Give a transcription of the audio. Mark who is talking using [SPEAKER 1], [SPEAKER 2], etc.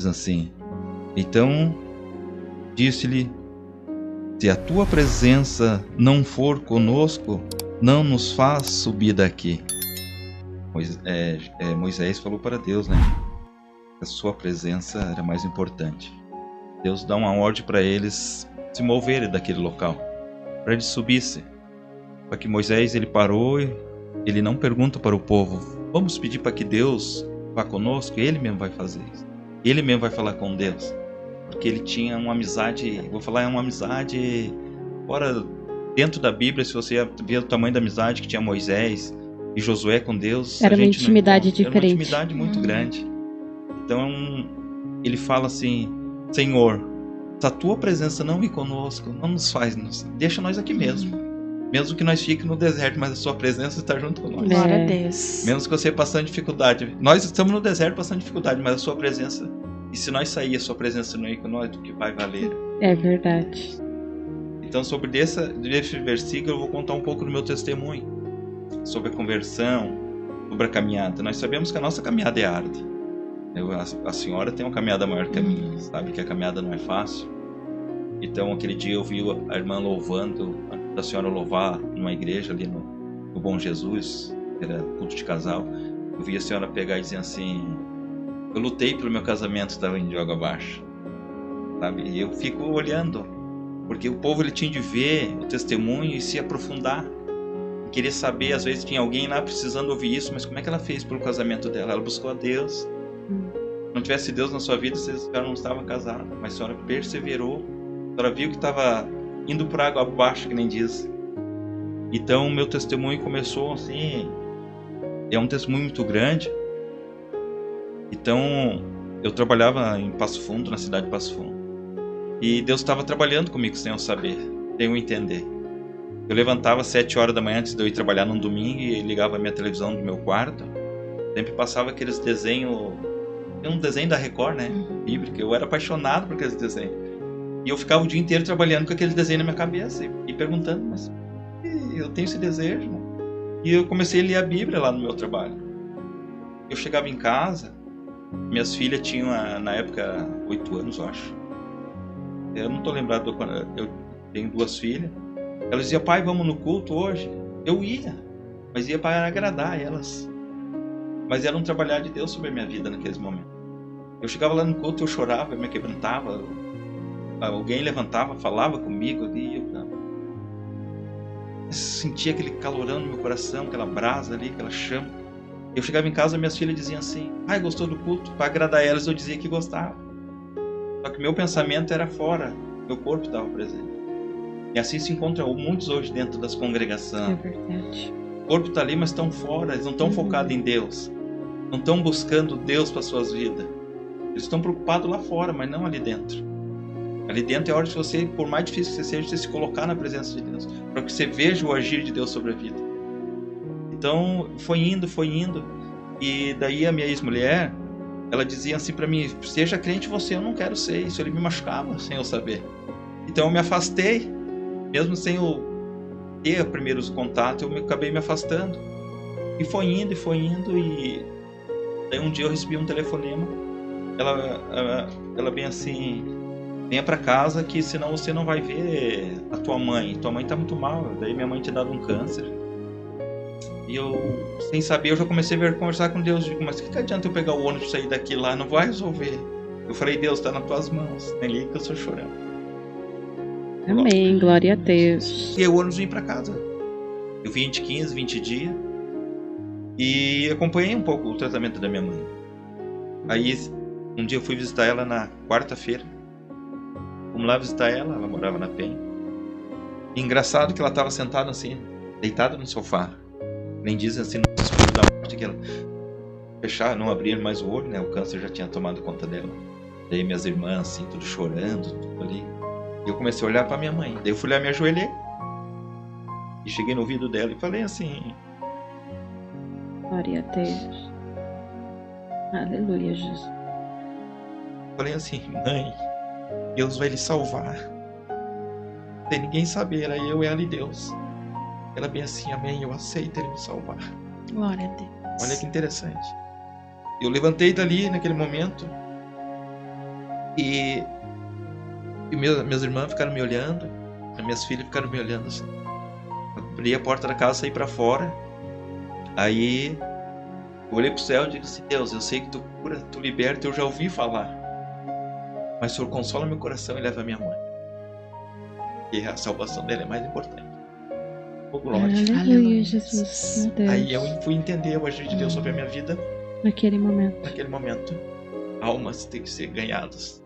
[SPEAKER 1] Diz assim: então disse-lhe: se a tua presença não for conosco, não nos faz subir daqui. Moisés falou para Deus, né? A sua presença era mais importante. Deus dá uma ordem para eles se moverem daquele local, para eles subissem. Só que Moisés, ele parou e ele não pergunta para o povo: vamos pedir para que Deus vá conosco? Ele mesmo vai fazer isso. Ele mesmo vai falar com Deus. Porque ele tinha uma amizade, vou falar, é uma amizade fora, dentro da Bíblia. Se você ver o tamanho da amizade que tinha Moisés e Josué com Deus,
[SPEAKER 2] era uma intimidade diferente.
[SPEAKER 1] Era uma intimidade muito grande. Então ele fala assim: Senhor, se a tua presença não vir conosco, não nos faz, deixa nós aqui mesmo. Mesmo que nós fiquemos no deserto, mas a sua presença está junto com nós.
[SPEAKER 3] Glória a Deus.
[SPEAKER 1] Mesmo que você passando dificuldade. Nós estamos no deserto passando dificuldade, mas a sua presença... E se nós sair, a sua presença não ir com nós, do que vai valer?
[SPEAKER 2] É verdade.
[SPEAKER 1] Então, sobre desse versículo, eu vou contar um pouco do meu testemunho. Sobre a conversão, sobre a caminhada. Nós sabemos que a nossa caminhada é árdua. A senhora tem uma caminhada maior que a minha. Sabe que a caminhada não é fácil. Então, aquele dia eu vi a irmã louvando, a senhora louvar numa igreja ali no Bom Jesus, que era culto de casal. Eu vi a senhora pegar e dizer assim: eu lutei pelo meu casamento, estava indo de água abaixo, sabe? E eu fico olhando, porque o povo ele tinha de ver o testemunho e se aprofundar, e querer saber. Às vezes tinha alguém lá precisando ouvir isso, mas como é que ela fez pelo casamento dela? Ela buscou a Deus. Se não tivesse Deus na sua vida, a senhora não estava casada, mas a senhora perseverou, a senhora viu que estava indo por água abaixo, que nem diz. Então o meu testemunho começou assim, é um testemunho muito grande. Então, eu trabalhava em Passo Fundo, na cidade de Passo Fundo. E Deus estava trabalhando comigo sem eu saber, sem eu entender. Eu levantava às 7 horas da manhã antes de eu ir trabalhar num domingo e ligava a minha televisão do meu quarto. Sempre passava aqueles desenhos... Tem um desenho da Record, né? Bíblico. Eu era apaixonado por aqueles desenhos. E eu ficava o dia inteiro trabalhando com aqueles desenhos na minha cabeça e perguntando: mas eu tenho esse desejo, né? E eu comecei a ler a Bíblia lá no meu trabalho. Eu chegava em casa... Minhas filhas tinham, na época, 8 anos, eu acho. Eu não estou lembrado quando eu tenho 2 filhas. Elas diziam: pai, vamos no culto hoje? Eu ia, mas ia para agradar elas. Mas era um trabalhar de Deus sobre a minha vida naqueles momentos. Eu chegava lá no culto, eu chorava, eu me quebrantava. Alguém levantava, falava comigo ali. Eu sentia aquele calorão no meu coração, aquela brasa ali, aquela chama. Eu chegava em casa, minhas filhas diziam assim: pai, gostou do culto? Para agradar elas, eu dizia que gostava. Só que meu pensamento era fora, meu corpo estava presente. E assim se encontram muitos hoje dentro das congregações.
[SPEAKER 2] É verdade.
[SPEAKER 1] O corpo está ali, mas estão fora, eles não estão focados em Deus. Não estão buscando Deus para suas vidas. Eles estão preocupados lá fora, mas não ali dentro. Ali dentro é a hora de você, por mais difícil que você seja, você se colocar na presença de Deus, para que você veja o agir de Deus sobre a vida. Então, foi indo. E daí a minha ex-mulher, ela dizia assim para mim: seja crente você, eu não quero ser. Isso ele me machucava sem eu saber. Então eu me afastei, mesmo sem eu ter primeiros contatos, eu acabei me afastando. E foi indo. E daí um dia eu recebi um telefonema. Ela bem assim: venha para casa que senão você não vai ver a tua mãe. Tua mãe tá muito mal. Daí minha mãe tinha dado um câncer. E eu, sem saber, eu já comecei a conversar com Deus. Digo: mas o que adianta eu pegar o ônibus e sair daqui lá? Não vai resolver. Eu falei: Deus, está nas tuas mãos. Nem liga que eu estou chorando.
[SPEAKER 2] Amém, glória a Deus.
[SPEAKER 1] E o ônibus vim para casa. Eu vim de 15, 20 dias. E acompanhei um pouco o tratamento da minha mãe. Aí, um dia eu fui visitar ela na quarta-feira. Fomos lá visitar ela morava na Penha. E engraçado que ela estava sentada assim, deitada no sofá. Nem dizem assim, no desespero da morte, que ela fechar, não abrir mais o olho, né? O câncer já tinha tomado conta dela. Daí minhas irmãs, assim, tudo chorando, tudo ali. E eu comecei a olhar para minha mãe. Daí eu fui lá, me ajoelhei. E cheguei no ouvido dela e falei assim:
[SPEAKER 2] glória a Deus. Aleluia, Jesus.
[SPEAKER 1] Falei assim: mãe, Deus vai lhe salvar. Sem ninguém saber, aí eu, ela e Deus. Ela bem assim: amém, eu aceito ele me salvar.
[SPEAKER 3] Glória a Deus.
[SPEAKER 1] Olha que interessante. Eu levantei dali naquele momento E, minhas irmãs ficaram me olhando, as minhas filhas ficaram me olhando assim. Abri a porta da casa, saí pra fora. Aí eu olhei pro céu e disse: Deus, eu sei que tu cura, tu liberta, eu já ouvi falar. Mas o Senhor consola meu coração e leva a minha mãe. E a salvação dela é mais importante. Oh, glória.
[SPEAKER 2] Aleluia, Jesus. Meu Deus.
[SPEAKER 1] Aí eu fui entender o agir de Deus sobre a minha vida
[SPEAKER 2] Naquele momento.
[SPEAKER 1] naquele momento. Almas têm que ser ganhadas.